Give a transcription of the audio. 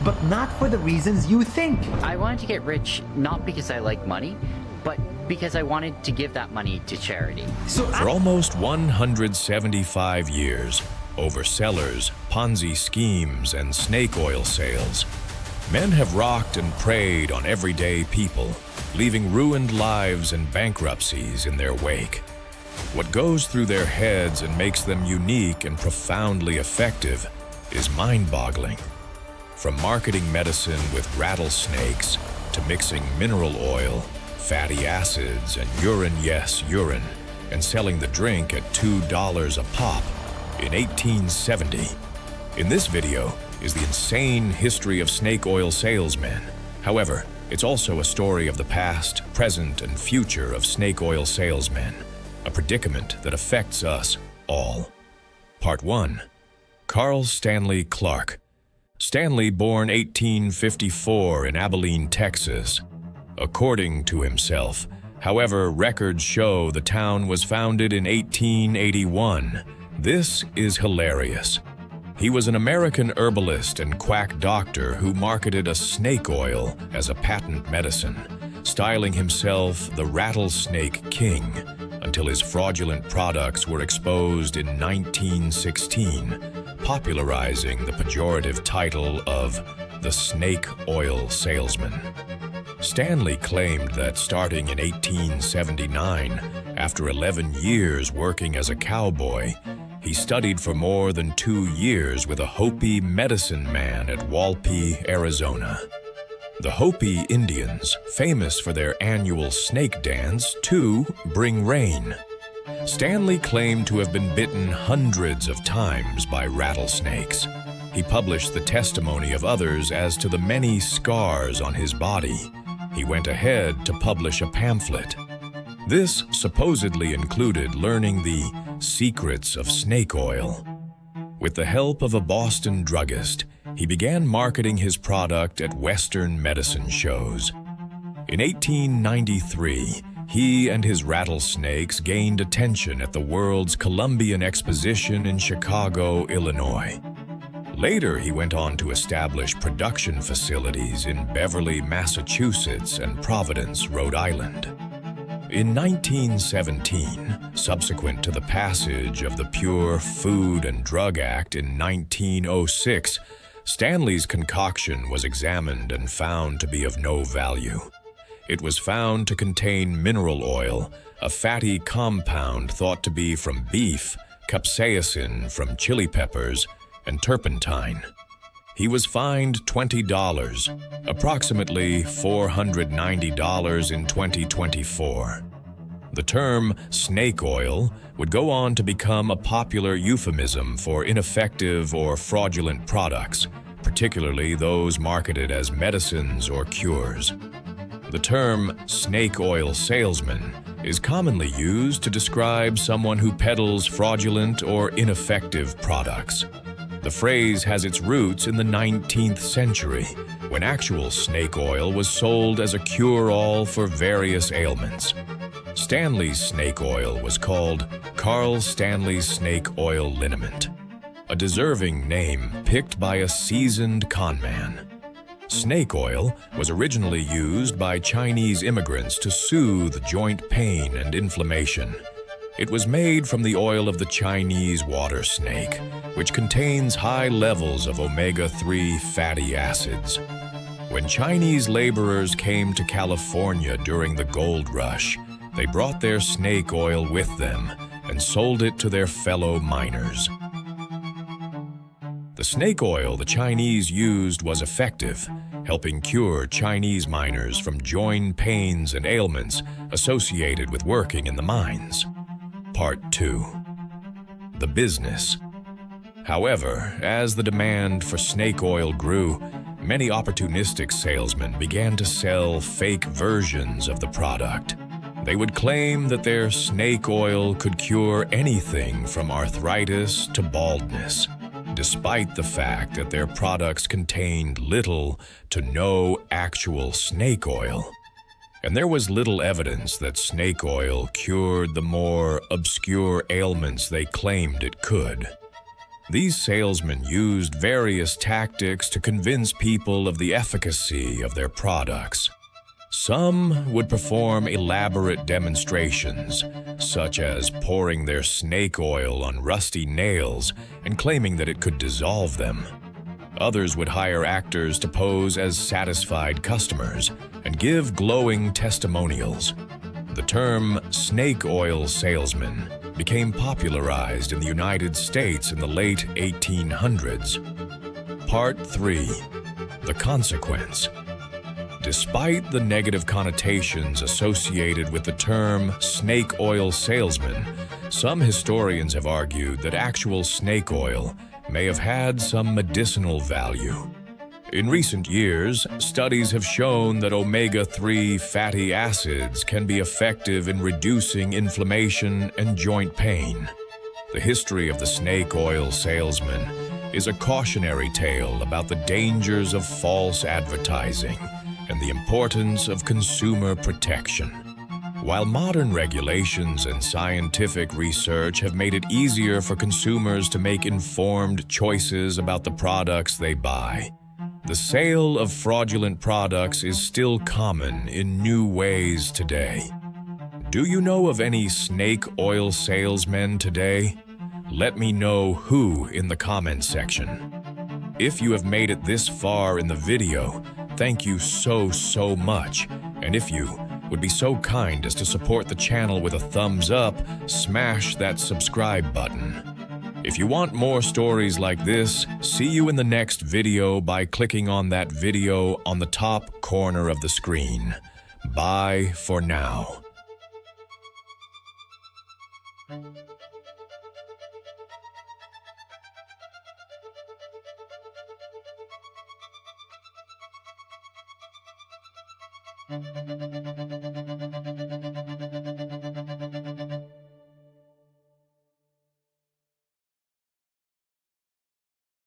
but not for the reasons you think. I wanted to get rich not because I like money, but because I wanted to give that money to charity. For almost 175 years, over cellars, Ponzi schemes, and snake oil sales, men have rocked and preyed on everyday people, leaving ruined lives and bankruptcies in their wake. What goes through their heads and makes them unique and profoundly effective is mind-boggling. From marketing medicine with rattlesnakes to mixing mineral oil, fatty acids, and urine, yes, urine, and selling the drink at $2 a pop in 1870. In this video is the insane history of snake oil salesmen. However, it's also a story of the past, present, and future of snake oil salesmen, a predicament that affects us all. Part 1. Carl Stanley Clark. Stanley, born 1854 in Abilene, Texas. According to himself, however, records show the town was founded in 1881. This is hilarious. He was an American herbalist and quack doctor who marketed a snake oil as a patent medicine, styling himself the Rattlesnake King, until his fraudulent products were exposed in 1916, popularizing the pejorative title of the snake oil salesman. Stanley claimed that starting in 1879, after 11 years working as a cowboy, he studied for more than 2 years with a Hopi medicine man at Walpi, Arizona. The Hopi Indians, famous for their annual snake dance to bring rain. Stanley claimed to have been bitten hundreds of times by rattlesnakes. He published the testimony of others as to the many scars on his body. He went ahead to publish a pamphlet. This supposedly included learning the secrets of snake oil. With the help of a Boston druggist, he began marketing his product at Western medicine shows. In 1893, he and his rattlesnakes gained attention at the World's Columbian Exposition in Chicago, Illinois. Later, he went on to establish production facilities in Beverly, Massachusetts, and Providence, Rhode Island. In 1917, subsequent to the passage of the Pure Food and Drug Act in 1906, Stanley's concoction was examined and found to be of no value. It was found to contain mineral oil, a fatty compound thought to be from beef, capsaicin from chili peppers, and turpentine. He was fined $20, approximately $490 in 2024. The term snake oil would go on to become a popular euphemism for ineffective or fraudulent products, particularly those marketed as medicines or cures. The term snake oil salesman is commonly used to describe someone who peddles fraudulent or ineffective products. The phrase has its roots in the 19th century, when actual snake oil was sold as a cure-all for various ailments. Stanley's snake oil was called Carl Stanley's Snake Oil Liniment, a deserving name picked by a seasoned conman. Snake oil was originally used by Chinese immigrants to soothe joint pain and inflammation. It was made from the oil of the Chinese water snake, which contains high levels of omega-3 fatty acids. When Chinese laborers came to California during the gold rush, they brought their snake oil with them and sold it to their fellow miners. The snake oil the Chinese used was effective, helping cure Chinese miners from joint pains and ailments associated with working in the mines. Part 2. The business. However, as the demand for snake oil grew, many opportunistic salesmen began to sell fake versions of the product. They would claim that their snake oil could cure anything from arthritis to baldness, despite the fact that their products contained little to no actual snake oil. And there was little evidence that snake oil cured the more obscure ailments they claimed it could. These salesmen used various tactics to convince people of the efficacy of their products. Some would perform elaborate demonstrations, such as pouring their snake oil on rusty nails and claiming that it could dissolve them. Others would hire actors to pose as satisfied customers and give glowing testimonials. The term snake oil salesman became popularized in the United States in the late 1800s. Part 3. The consequence. Despite the negative connotations associated with the term snake oil salesman, some historians have argued that actual snake oil may have had some medicinal value. In recent years, studies have shown that omega-3 fatty acids can be effective in reducing inflammation and joint pain. The history of the snake oil salesman is a cautionary tale about the dangers of false advertising and the importance of consumer protection. While modern regulations and scientific research have made it easier for consumers to make informed choices about the products they buy, the sale of fraudulent products is still common in new ways today. Do you know of any snake oil salesmen today? Let me know who in the comments section. If you have made it this far in the video, thank you so much. And if you would be so kind as to support the channel with a thumbs up, smash that subscribe button. If you want more stories like this, see you in the next video by clicking on that video on the top corner of the screen. Bye for now.